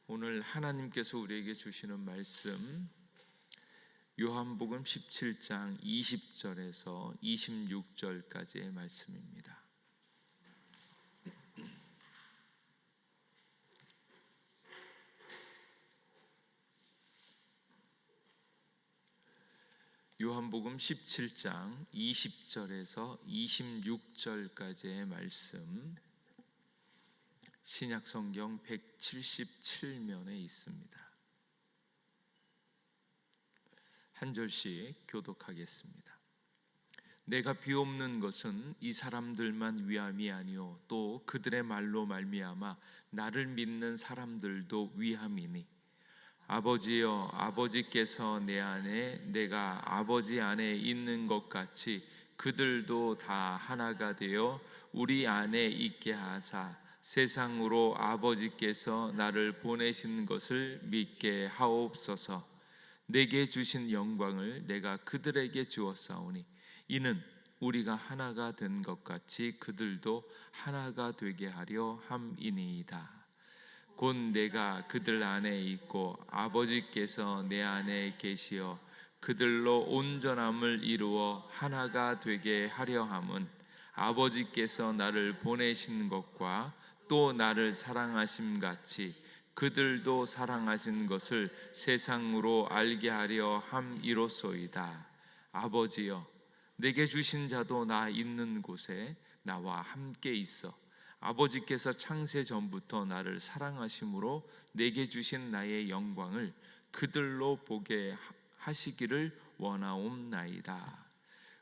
오늘 하나님께서 우리에게 주시는 말씀 요한복음 17장 20절에서 26절까지의 말씀입니다. 요한복음 17장 20절에서 26절까지의 말씀, 신약성경 177면에 있습니다. 한 절씩 교독하겠습니다. 내가 비옵는 것은 이 사람들만 위함이 아니요 또 그들의 말로 말미암아 나를 믿는 사람들도 위함이니, 아버지여, 아버지께서 내 안에 내가 아버지 안에 있는 것 같이 그들도 다 하나가 되어 우리 안에 있게 하사 세상으로 아버지께서 나를 보내신 것을 믿게 하옵소서. 내게 주신 영광을 내가 그들에게 주었사오니 이는 우리가 하나가 된 것 같이 그들도 하나가 되게 하려 함이니이다. 곧 내가 그들 안에 있고 아버지께서 내 안에 계시어 그들로 온전함을 이루어 하나가 되게 하려 함은 아버지께서 나를 보내신 것과 또 나를 사랑하심 같이 그들도 사랑하신 것을 세상으로 알게 하려 함이로소이다. 아버지여, 내게 주신 자도 나 있는 곳에 나와 함께 있어 아버지께서 창세 전부터 나를 사랑하심으로 내게 주신 나의 영광을 그들로 보게 하시기를 원하옵나이다.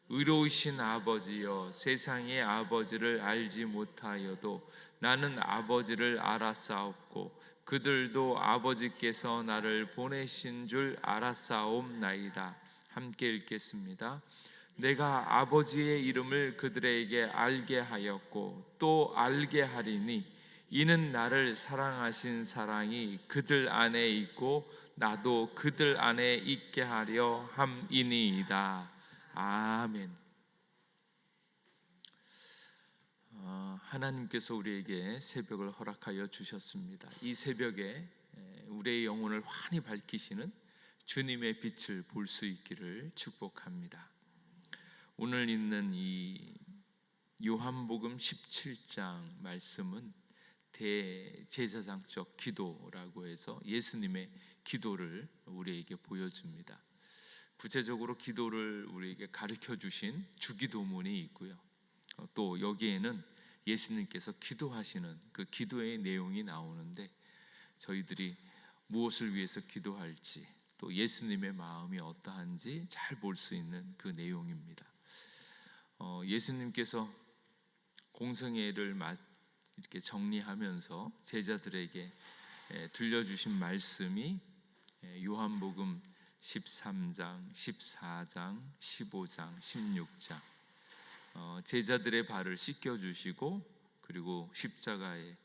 의로우신 아버지여, 세상의 아버지를 알지 못하여도 나는 아버지를 알았사옵고 그들도 아버지께서 나를 보내신 줄 알았사옵나이다. 함께 읽겠습니다. 내가 아버지의 이름을 그들에게 알게 하였고 또 알게 하리니 이는 나를 사랑하신 사랑이 그들 안에 있고 나도 그들 안에 있게 하려 함이니이다. 아멘. 하나님께서 우리에게 새벽을 허락하여 주셨습니다. 이 새벽에 우리의 영혼을 환히 밝히시는 주님의 빛을 볼 수 있기를 축복합니다. 오늘 있는 이 요한복음 17장 말씀은 대제사장적 기도라고 해서 예수님의 기도를 우리에게 보여줍니다. 구체적으로 기도를 우리에게 가르쳐 주신 주기도문이 있고요. 또 여기에는 예수님께서 기도하시는 그 기도의 내용이 나오는데 저희들이 무엇을 위해서 기도할지 또 예수님의 마음이 어떠한지 잘 볼 수 있는 그 내용입니다. 예수님께서 공생애를 이렇게 정리하면서 제자들에게 들려주신 말씀이 요한복음 13장, 14장, 15장, 16장 제자들의 발을 씻겨주시고 그리고 십자가의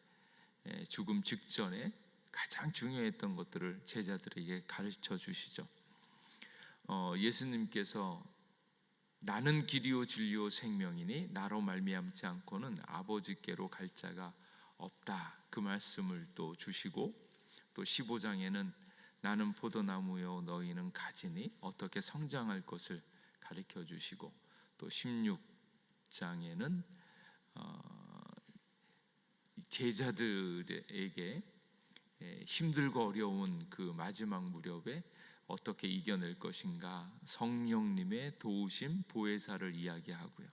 죽음 직전에 가장 중요했던 것들을 제자들에게 가르쳐 주시죠. 예수님께서 나는 길이요 진리요 생명이니 나로 말미암지 않고는 아버지께로 갈 자가 없다, 그 말씀을 또 주시고, 또 15장에는 나는 포도나무요 너희는 가지니 어떻게 성장할 것을 가르쳐 주시고, 또 16장에는 제자들에게 힘들고 어려운 그 마지막 무렵에 어떻게 이겨낼 것인가, 성령님의 도우심, 보혜사를 이야기하고요.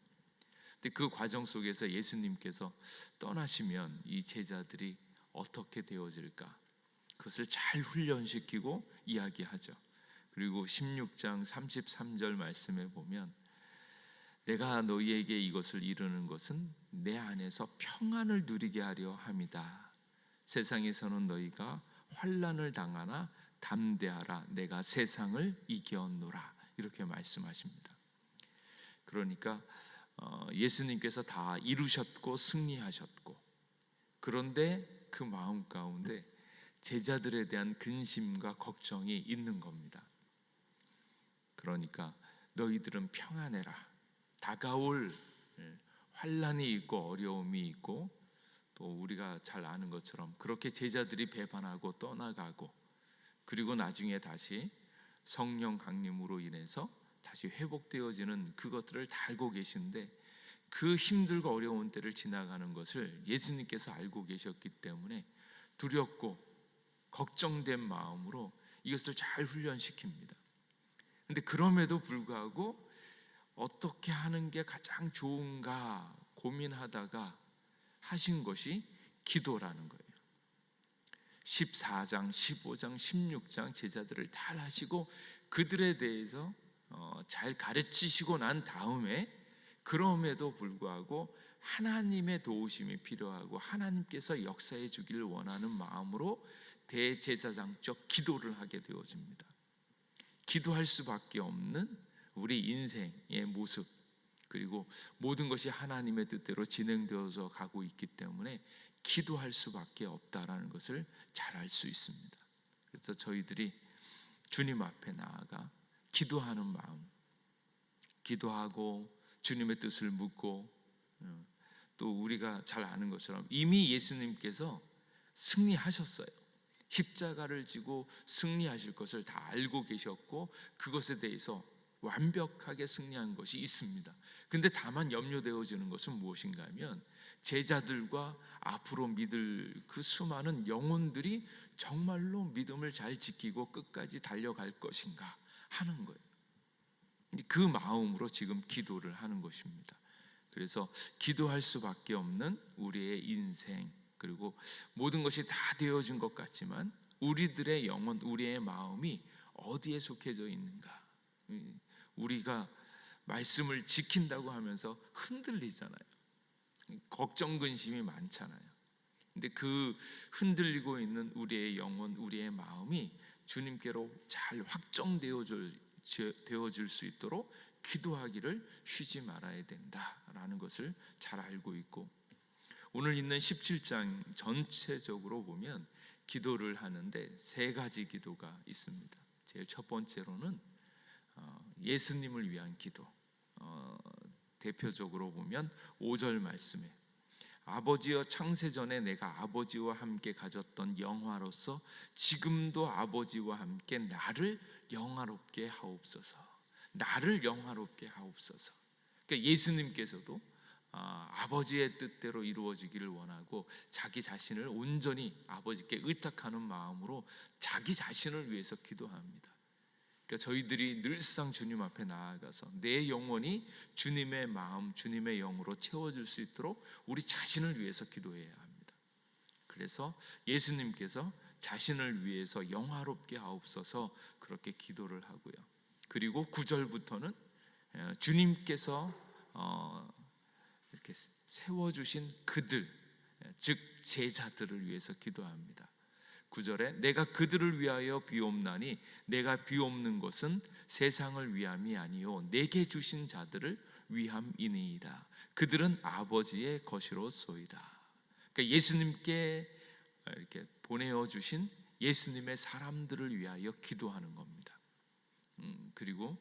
근데 그 과정 속에서 예수님께서 떠나시면 이 제자들이 어떻게 되어질까, 그것을 잘 훈련시키고 이야기하죠. 그리고 16장 33절 말씀에 보면 내가 너희에게 이것을 이루는 것은 내 안에서 평안을 누리게 하려 함이다. 세상에서는 너희가 환난을 당하나 담대하라, 내가 세상을 이겼노라, 이렇게 말씀하십니다. 그러니까 예수님께서 다 이루셨고 승리하셨고, 그런데 그 마음 가운데 제자들에 대한 근심과 걱정이 있는 겁니다. 그러니까 너희들은 평안해라. 다가올 환난이 있고 어려움이 있고 또 우리가 잘 아는 것처럼 그렇게 제자들이 배반하고 떠나가고, 그리고 나중에 다시 성령 강림으로 인해서 다시 회복되어지는 그것들을 다 알고 계신데, 그 힘들고 어려운 때를 지나가는 것을 예수님께서 알고 계셨기 때문에 두렵고 걱정된 마음으로 이것을 잘 훈련시킵니다. 근데 그럼에도 불구하고 어떻게 하는 게 가장 좋은가 고민하다가 하신 것이 기도라는 거예요. 14장, 15장, 16장 제자들을 잘 하시고 그들에 대해서 잘 가르치시고 난 다음에, 그럼에도 불구하고 하나님의 도우심이 필요하고 하나님께서 역사해 주기를 원하는 마음으로 대제사장적 기도를 하게 되어집니다. 기도할 수밖에 없는 우리 인생의 모습, 그리고 모든 것이 하나님의 뜻대로 진행되어서 가고 있기 때문에 기도할 수밖에 없다라는 것을 잘 알 수 있습니다. 그래서 저희들이 주님 앞에 나아가 기도하는 마음, 기도하고 주님의 뜻을 묻고, 또 우리가 잘 아는 것처럼 이미 예수님께서 승리하셨어요. 십자가를 지고 승리하실 것을 다 알고 계셨고 그것에 대해서 완벽하게 승리한 것이 있습니다. 근데 다만 염려되어지는 것은 무엇인가 하면, 제자들과 앞으로 믿을 그 수많은 영혼들이 정말로 믿음을 잘 지키고 끝까지 달려갈 것인가 하는 거예요. 그 마음으로 지금 기도를 하는 것입니다. 그래서 기도할 수밖에 없는 우리의 인생, 그리고 모든 것이 다 되어진 것 같지만 우리들의 영혼, 우리의 마음이 어디에 속해져 있는가. 우리가 말씀을 지킨다고 하면서 흔들리잖아요. 걱정 근심이 많잖아요. 근데 그 흔들리고 있는 우리의 영혼, 우리의 마음이 주님께로 잘 확정되어질 수 있도록 기도하기를 쉬지 말아야 된다라는 것을 잘 알고 있고, 오늘 있는 17장 전체적으로 보면 기도를 하는데 세 가지 기도가 있습니다. 제일 첫 번째로는 예수님을 위한 기도. 대표적으로 보면 5절 말씀에, 아버지여 창세전에 내가 아버지와 함께 가졌던 영화로서 지금도 아버지와 함께 나를 영화롭게 하옵소서. 나를 영화롭게 하옵소서. 그러니까 예수님께서도 아버지의 뜻대로 이루어지기를 원하고 자기 자신을 온전히 아버지께 의탁하는 마음으로 자기 자신을 위해서 기도합니다. 그러니까 저희들이 늘상 주님 앞에 나아가서 내 영혼이 주님의 마음, 주님의 영으로 채워질 수 있도록 우리 자신을 위해서 기도해야 합니다. 그래서 예수님께서 자신을 위해서 영화롭게 하옵소서 그렇게 기도를 하고요. 그리고 9절부터는 주님께서 이렇게 세워주신 그들, 즉 제자들을 위해서 기도합니다. 9절에 내가 그들을 위하여 비옵나니 내가 비옵는 것은 세상을 위함이 아니요 내게 주신 자들을 위함이니이다. 그들은 아버지의 것이로소이다. 그러니까 예수님께 이렇게 보내어 주신 예수님의 사람들을 위하여 기도하는 겁니다. 그리고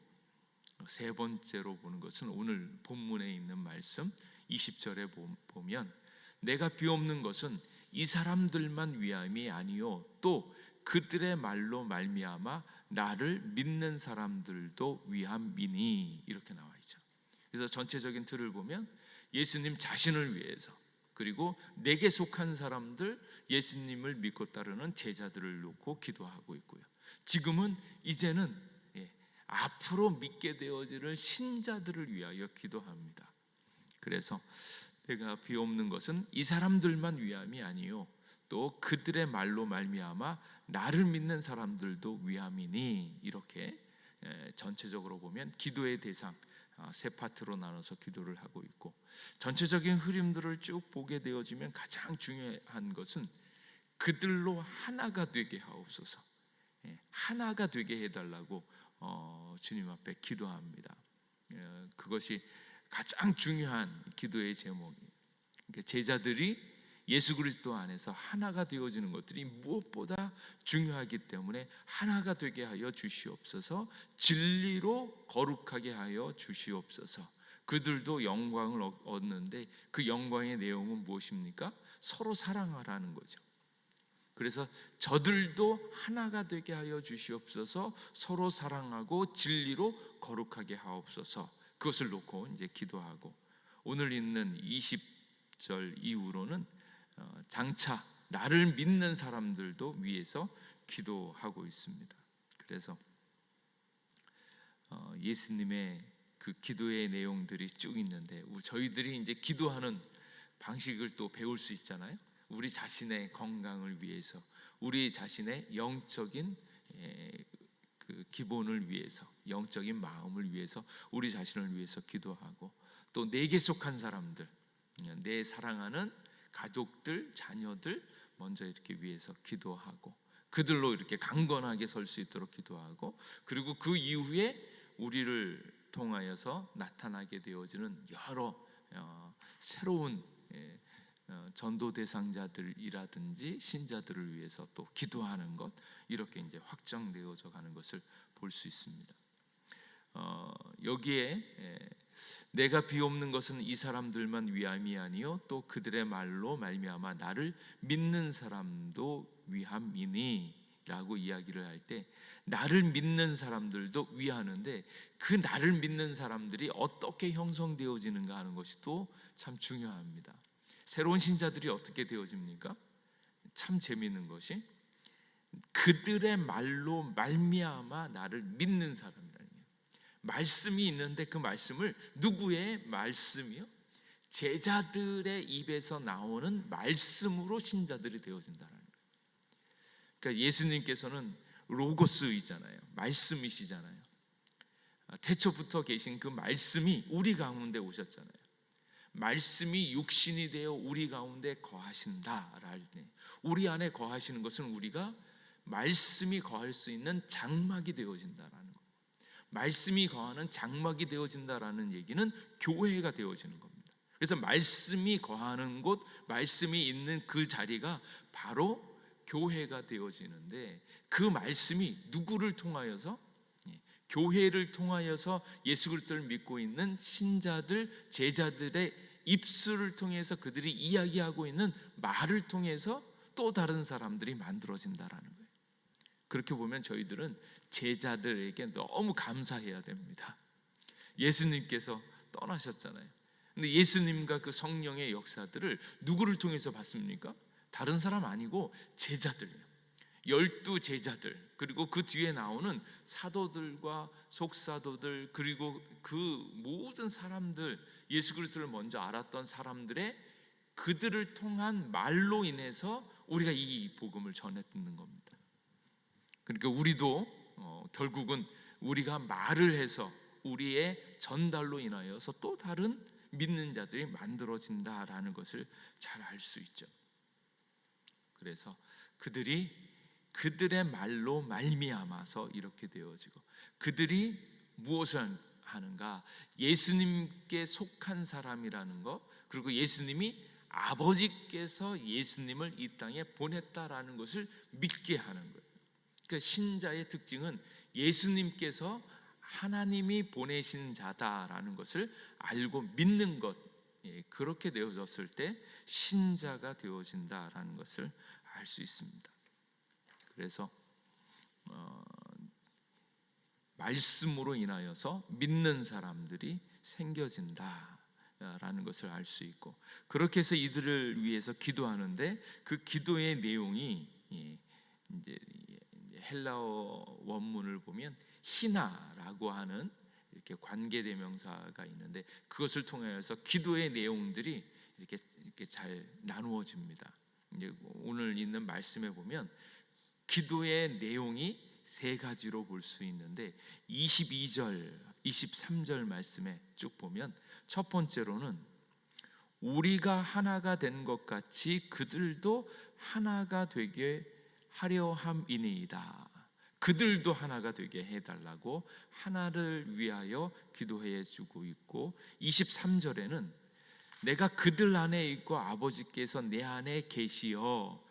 세 번째로 보는 것은 오늘 본문에 있는 말씀 20절에 보면, 내가 비옵는 것은 이 사람들만 위함이 아니요 또 그들의 말로 말미암아 나를 믿는 사람들도 위함이니, 이렇게 나와 있죠. 그래서 전체적인 틀을 보면 예수님 자신을 위해서, 그리고 내게 속한 사람들, 예수님을 믿고 따르는 제자들을 놓고 기도하고 있고요. 지금은 이제는 앞으로 믿게 되어질 신자들을 위하여 기도합니다. 그래서 내가 비옵는 것은 이 사람들만 위함이 아니요 또 그들의 말로 말미암아 나를 믿는 사람들도 위함이니, 이렇게 전체적으로 보면 기도의 대상 세 파트로 나눠서 기도를 하고 있고, 전체적인 흐름들을 쭉 보게 되어지면 가장 중요한 것은 그들로 하나가 되게 하옵소서, 하나가 되게 해달라고 주님 앞에 기도합니다. 그것이 가장 중요한 기도의 제목이에요. 그러니까 제자들이 예수 그리스도 안에서 하나가 되어지는 것들이 무엇보다 중요하기 때문에 하나가 되게 하여 주시옵소서, 진리로 거룩하게 하여 주시옵소서, 그들도 영광을 얻는데 그 영광의 내용은 무엇입니까? 서로 사랑하라는 거죠. 그래서 저들도 하나가 되게 하여 주시옵소서, 서로 사랑하고 진리로 거룩하게 하옵소서. 그것을 놓고 이제 기도하고, 오늘 있는 20절 이후로는 장차 나를 믿는 사람들도 위해서 기도하고 있습니다. 그래서 예수님의 그 기도의 내용들이 쭉 있는데, 저희들이 이제 기도하는 방식을 또 배울 수 있잖아요. 우리 자신의 건강을 위해서, 우리 자신의 영적인 그 기본을 위해서, 영적인 마음을 위해서, 우리 자신을 위해서 기도하고, 또 내게 속한 사람들, 내 사랑하는 가족들, 자녀들 먼저 이렇게 위해서 기도하고, 그들로 이렇게 강건하게 설 수 있도록 기도하고, 그리고 그 이후에 우리를 통하여서 나타나게 되어지는 여러 새로운 전도 대상자들이라든지 신자들을 위해서 또 기도하는 것, 이렇게 이제 확장되어져 가는 것을 볼 수 있습니다. 여기에 내가 비옵는 것은 이 사람들만 위함이 아니요 또 그들의 말로 말미암아 나를 믿는 사람도 위함이니 라고 이야기를 할 때, 나를 믿는 사람들도 위하는데 그 나를 믿는 사람들이 어떻게 형성되어지는가 하는 것이 또 참 중요합니다. 새로운 신자들이 어떻게 되어집니까? 참 재미있는 것이, 그들의 말로 말미암아 나를 믿는 사람이라는 거예요. 말씀이 있는데 그 말씀을, 누구의 말씀이요? 제자들의 입에서 나오는 말씀으로 신자들이 되어진다는 거예요. 그러니까 예수님께서는 로고스이잖아요. 말씀이시잖아요. 태초부터 계신 그 말씀이 우리 가운데 오셨잖아요. 말씀이 육신이 되어 우리 가운데 거하신다라 할 때, 우리 안에 거하시는 것은 우리가 말씀이 거할 수 있는 장막이 되어진다라는 것. 말씀이 거하는 장막이 되어진다라는 얘기는 교회가 되어지는 겁니다. 그래서 말씀이 거하는 곳, 말씀이 있는 그 자리가 바로 교회가 되어지는데, 그 말씀이 누구를 통하여서? 교회를 통하여서 예수 그리스도를 믿고 있는 신자들, 제자들의 입술을 통해서, 그들이 이야기하고 있는 말을 통해서 또 다른 사람들이 만들어진다라는 거예요. 그렇게 보면 저희들은 제자들에게 너무 감사해야 됩니다. 예수님께서 떠나셨잖아요. 근데 예수님과 그 성령의 역사들을 누구를 통해서 봤습니까? 다른 사람 아니고 제자들이에요. 12 제자들, 그리고 그 뒤에 나오는 사도들과 속사도들, 그리고 그 모든 사람들, 예수 그리스도를 먼저 알았던 사람들의 그들을 통한 말로 인해서 우리가 이 복음을 전해 듣는 겁니다. 그러니까 우리도 결국은 우리가 말을 해서 우리의 전달로 인하여서 또 다른 믿는 자들이 만들어진다라는 것을 잘 알 수 있죠. 그래서 그들의 말로 말미암아서 이렇게 되어지고, 그들이 무엇을 하는가? 예수님께 속한 사람이라는 것, 그리고 예수님이 아버지께서 예수님을 이 땅에 보냈다라는 것을 믿게 하는 거예요. 그러니까 신자의 특징은 예수님께서 하나님이 보내신 자다라는 것을 알고 믿는 것, 그렇게 되어졌을 때 신자가 되어진다라는 것을 알 수 있습니다. 그래서 말씀으로 인하여서 믿는 사람들이 생겨진다라는 것을 알 수 있고, 그렇게 해서 이들을 위해서 기도하는데, 그 기도의 내용이 이제 헬라어 원문을 보면 희나라고 하는 이렇게 관계대명사가 있는데, 그것을 통하여서 기도의 내용들이 이렇게 잘 나누어집니다. 이제 오늘 있는 말씀에 보면 기도의 내용이 세 가지로 볼 수 있는데, 22절, 23절 말씀에 쭉 보면 첫 번째로는 우리가 하나가 된 것 같이 그들도 하나가 되게 하려 함이니이다. 그들도 하나가 되게 해달라고 하나를 위하여 기도해 주고 있고, 23절에는 내가 그들 안에 있고 아버지께서 내 안에 계시어,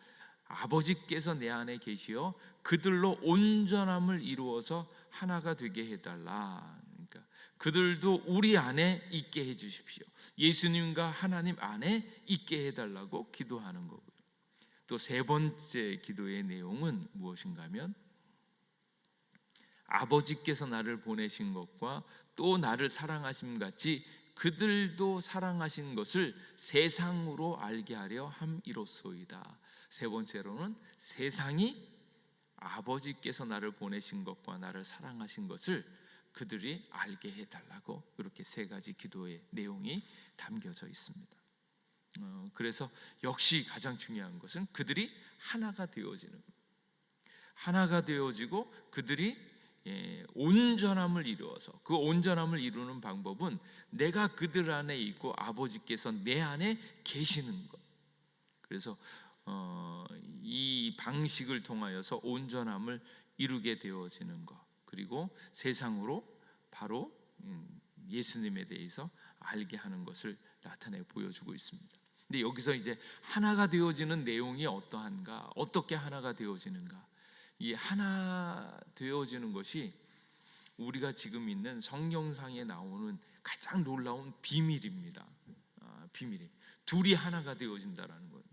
아버지께서 내 안에 계시어 그들로 온전함을 이루어서 하나가 되게 해달라. 그러니까 그들도 우리 안에 있게 해 주십시오. 예수님과 하나님 안에 있게 해달라고 기도하는 거고요. 또 세 번째 기도의 내용은 무엇인가 하면, 아버지께서 나를 보내신 것과 또 나를 사랑하심 같이 그들도 사랑하신 것을 세상으로 알게 하려 함이로소이다. 세 번째로는 세상이 아버지께서 나를 보내신 것과 나를 사랑하신 것을 그들이 알게 해달라고, 이렇게 세 가지 기도의 내용이 담겨져 있습니다. 그래서 역시 가장 중요한 것은 그들이 하나가 되어지는 것. 하나가 되어지고 그들이 온전함을 이루어서, 그 온전함을 이루는 방법은 내가 그들 안에 있고 아버지께서 내 안에 계시는 것. 그래서 이 방식을 통하여서 온전함을 이루게 되어지는 것, 그리고 세상으로 바로 예수님에 대해서 알게 하는 것을 나타내 보여주고 있습니다. 근데 여기서 이제 하나가 되어지는 내용이 어떠한가, 어떻게 하나가 되어지는가, 이 하나 되어지는 것이 우리가 지금 있는 성경상에 나오는 가장 놀라운 비밀입니다. 비밀이 둘이 하나가 되어진다라는 것.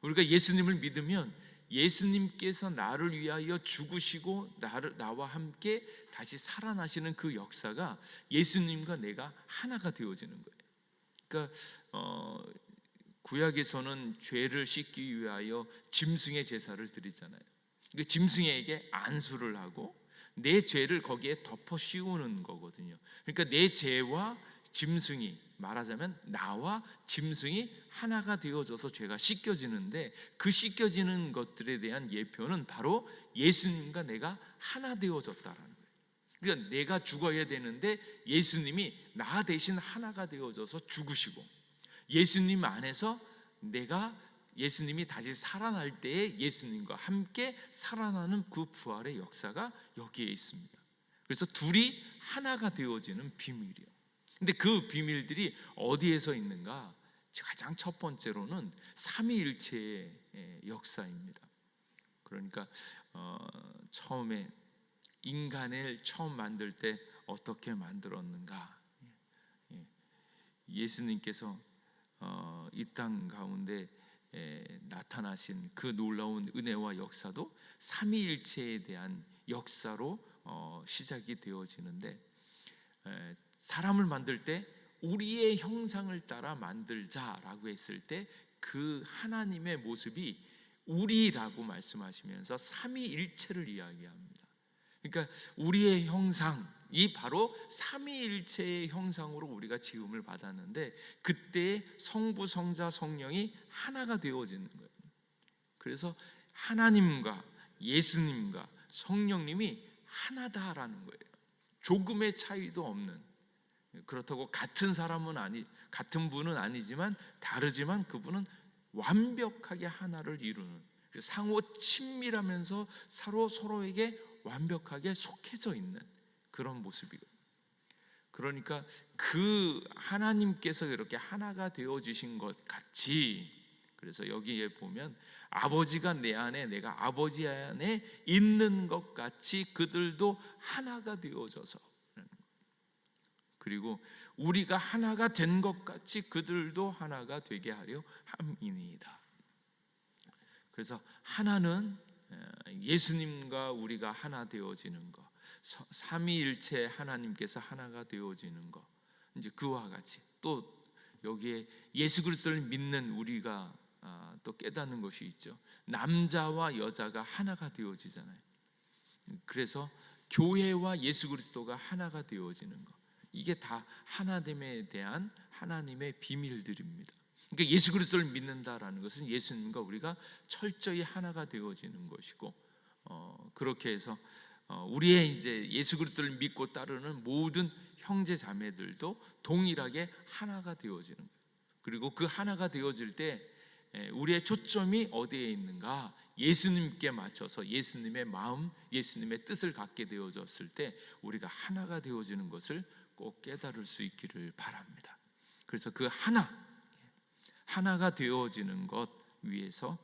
우리가 예수님을 믿으면 예수님께서 나를 위하여 죽으시고 나와 함께 다시 살아나시는 그 역사가 예수님과 내가 하나가 되어지는 거예요. 그러니까 구약에서는 죄를 씻기 위하여 짐승의 제사를 드리잖아요. 그 짐승에게 안수를 하고 내 죄를 거기에 덮어 씌우는 거거든요. 그러니까 내 죄와 짐승이, 말하자면 나와 짐승이 하나가 되어져서 죄가 씻겨지는데, 그 씻겨지는 것들에 대한 예표는 바로 예수님과 내가 하나 되어졌다라는 거예요. 그러니까 내가 죽어야 되는데 예수님이 나 대신 하나가 되어져서 죽으시고, 예수님 안에서 내가, 예수님이 다시 살아날 때에 예수님과 함께 살아나는 그 부활의 역사가 여기에 있습니다. 그래서 둘이 하나가 되어지는 비밀이요. 근데 그 비밀들이 어디에서 있는가? 가장 첫 번째로는 삼위일체의 역사입니다. 그러니까 처음에 인간을 처음 만들 때 어떻게 만들었는가? 예수님께서 이 땅 가운데 나타나신 그 놀라운 은혜와 역사도 삼위일체에 대한 역사로 시작이 되어지는데, 사람을 만들 때 우리의 형상을 따라 만들자라고 했을 때 그 하나님의 모습이 우리라고 말씀하시면서 삼위일체를 이야기합니다. 그러니까 우리의 형상이 바로 삼위일체의 형상으로 우리가 지음을 받았는데, 그때 성부, 성자, 성령이 하나가 되어지는 거예요. 그래서 하나님과 예수님과 성령님이 하나다라는 거예요. 조금의 차이도 없는. 그렇다고 같은 사람은 같은 분은 아니지만 다르지만 그분은 완벽하게 하나를 이루는, 상호 친밀하면서 서로에게 완벽하게 속해져 있는 그런 모습이거든요. 그러니까 그 하나님께서 이렇게 하나가 되어주신 것 같이, 그래서 여기에 보면 아버지가 내 안에, 내가 아버지 안에 있는 것 같이 그들도 하나가 되어져서, 그리고 우리가 하나가 된 것 같이 그들도 하나가 되게 하려 함이니이다. 그래서 하나는 예수님과 우리가 하나 되어지는 것, 삼위일체 하나님께서 하나가 되어지는 것, 이제 그와 같이 또 여기에 예수 그리스도를 믿는 우리가 또 깨닫는 것이 있죠. 남자와 여자가 하나가 되어지잖아요. 그래서 교회와 예수 그리스도가 하나가 되어지는 것, 이게 다 하나됨에 대한 하나님의 비밀들입니다. 그러니까 예수 그리스도를 믿는다라는 것은 예수님과 우리가 철저히 하나가 되어지는 것이고, 그렇게 해서 우리의 이제 예수 그리스도를 믿고 따르는 모든 형제 자매들도 동일하게 하나가 되어지는 거예요. 그리고 그 하나가 되어질 때 우리의 초점이 어디에 있는가? 예수님께 맞춰서 예수님의 마음, 예수님의 뜻을 갖게 되어졌을 때 우리가 하나가 되어지는 것을 꼭 깨달을 수 있기를 바랍니다. 그래서 그 하나가 되어지는 것 위해서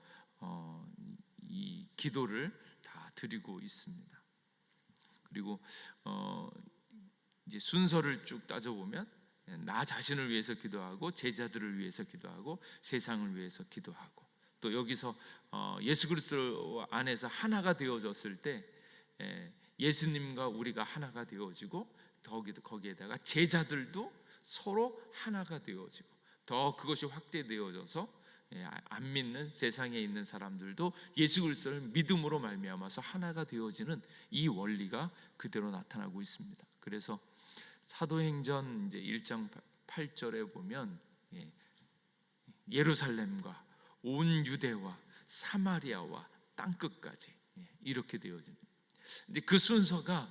이 기도를 다 드리고 있습니다. 그리고 이제 순서를 쭉 따져보면 나 자신을 위해서 기도하고 제자들을 위해서 기도하고 세상을 위해서 기도하고 또 여기서 예수 그리스도 안에서 하나가 되어졌을 때 예수님과 우리가 하나가 되어지고 거기에다가 제자들도 서로 하나가 되어지고 더 그것이 확대되어져서 안 믿는 세상에 있는 사람들도 예수 그리스도를 믿음으로 말미암아서 하나가 되어지는 이 원리가 그대로 나타나고 있습니다. 그래서 사도행전 이제 1장 8절에 보면 예루살렘과 온 유대와 사마리아와 땅끝까지 이렇게 되어집니다. 근데 그 순서가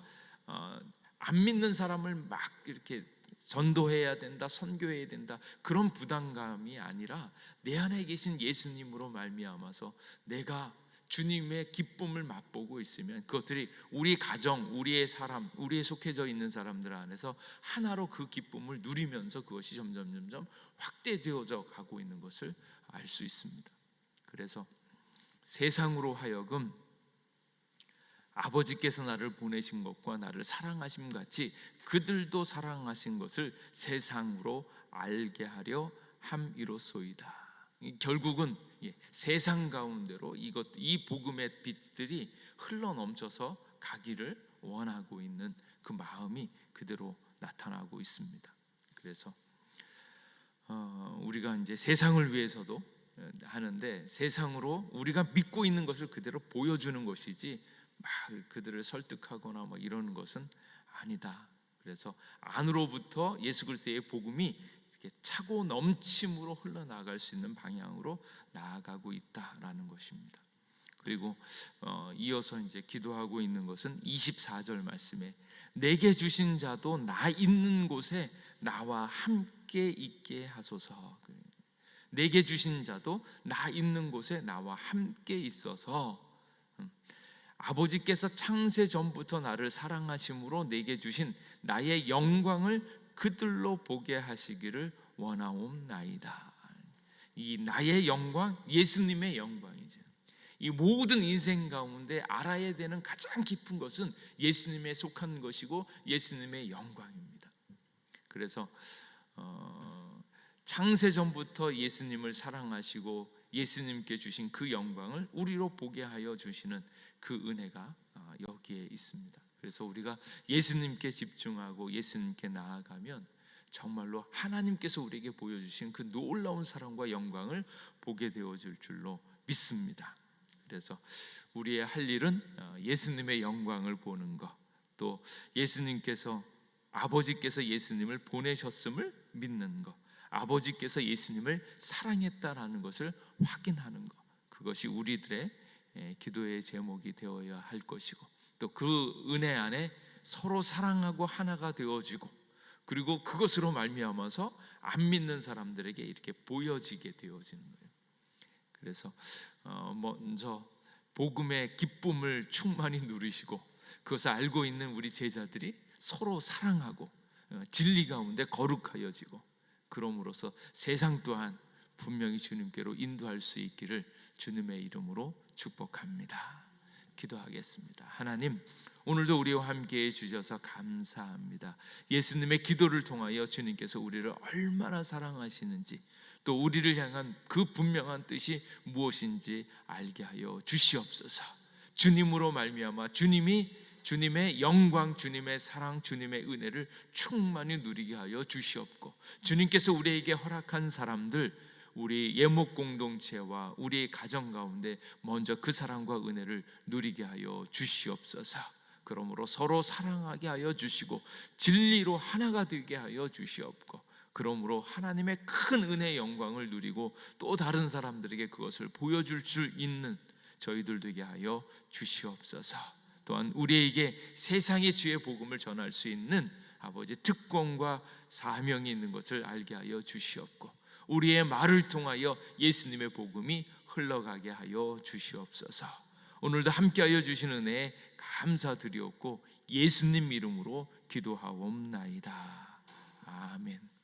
안 믿는 사람을 막 이렇게 전도해야 된다, 선교해야 된다 그런 부담감이 아니라 내 안에 계신 예수님으로 말미암아서 내가 주님의 기쁨을 맛보고 있으면 그것들이 우리 가정, 우리의 사람, 우리에 속해져 있는 사람들 안에서 하나로 그 기쁨을 누리면서 그것이 점점 확대되어져 가고 있는 것을 알 수 있습니다. 그래서 세상으로 하여금 아버지께서 나를 보내신 것과 나를 사랑하심 같이 그들도 사랑하신 것을 세상으로 알게 하려 함이로소이다. 결국은 세상 가운데로 이 복음의 빛들이 흘러 넘쳐서 가기를 원하고 있는 그 마음이 그대로 나타나고 있습니다. 그래서 우리가 이제 세상을 위해서도 하는데 세상으로 우리가 믿고 있는 것을 그대로 보여주는 것이지 막 그들을 설득하거나 뭐 이러는 것은 아니다. 그래서 안으로부터 예수 그리스도의 복음이 이렇게 차고 넘침으로 흘러나갈 수 있는 방향으로 나아가고 있다라는 것입니다. 그리고 이어서 이제 기도하고 있는 것은 24절 말씀에 내게 주신 자도 나 있는 곳에 나와 함께 있게 하소서. 내게 주신 자도 나 있는 곳에 나와 함께 있어서 아버지께서 창세 전부터 나를 사랑하심으로 내게 주신 나의 영광을 그들로 보게 하시기를 원하옵나이다. 이 나의 영광, 예수님의 영광이죠. 이 모든 인생 가운데 알아야 되는 가장 깊은 것은 예수님에 속한 것이고 예수님의 영광입니다. 그래서 창세 전부터 예수님을 사랑하시고 예수님께 주신 그 영광을 우리로 보게 하여 주시는 그 은혜가 여기에 있습니다. 그래서 우리가 예수님께 집중하고 예수님께 나아가면 정말로 하나님께서 우리에게 보여주신 그 놀라운 사랑과 영광을 보게 되어질 줄로 믿습니다. 그래서 우리의 할 일은 예수님의 영광을 보는 것, 또 예수님께서 아버지께서 예수님을 보내셨음을 믿는 것, 아버지께서 예수님을 사랑했다라는 것을 확인하는 것, 그것이 우리들의 기도의 제목이 되어야 할 것이고 또 그 은혜 안에 서로 사랑하고 하나가 되어지고 그리고 그것으로 말미암아서 안 믿는 사람들에게 이렇게 보여지게 되어지는 거예요. 그래서 먼저 복음의 기쁨을 충만히 누리시고 그것을 알고 있는 우리 제자들이 서로 사랑하고 진리 가운데 거룩하여지고 그럼으로써 세상 또한 분명히 주님께로 인도할 수 있기를 주님의 이름으로 축복합니다. 기도하겠습니다. 하나님, 오늘도 우리와 함께 해주셔서 감사합니다. 예수님의 기도를 통하여 주님께서 우리를 얼마나 사랑하시는지 또 우리를 향한 그 분명한 뜻이 무엇인지 알게 하여 주시옵소서. 주님으로 말미암아 주님의 영광, 주님의 사랑, 주님의 은혜를 충만히 누리게 하여 주시옵고 주님께서 우리에게 허락한 사람들, 우리 예목 공동체와 우리의 가정 가운데 먼저 그 사랑과 은혜를 누리게 하여 주시옵소서. 그러므로 서로 사랑하게 하여 주시고 진리로 하나가 되게 하여 주시옵고 그러므로 하나님의 큰 은혜의 영광을 누리고 또 다른 사람들에게 그것을 보여줄 수 있는 저희들 되게 하여 주시옵소서. 또한 우리에게 세상의 주의 복음을 전할 수 있는 아버지 특권과 사명이 있는 것을 알게 하여 주시옵고 우리의 말을 통하여 예수님의 복음이 흘러가게 하여 주시옵소서. 오늘도 함께하여 주신 은혜에 감사드리옵고 예수님 이름으로 기도하옵나이다. 아멘.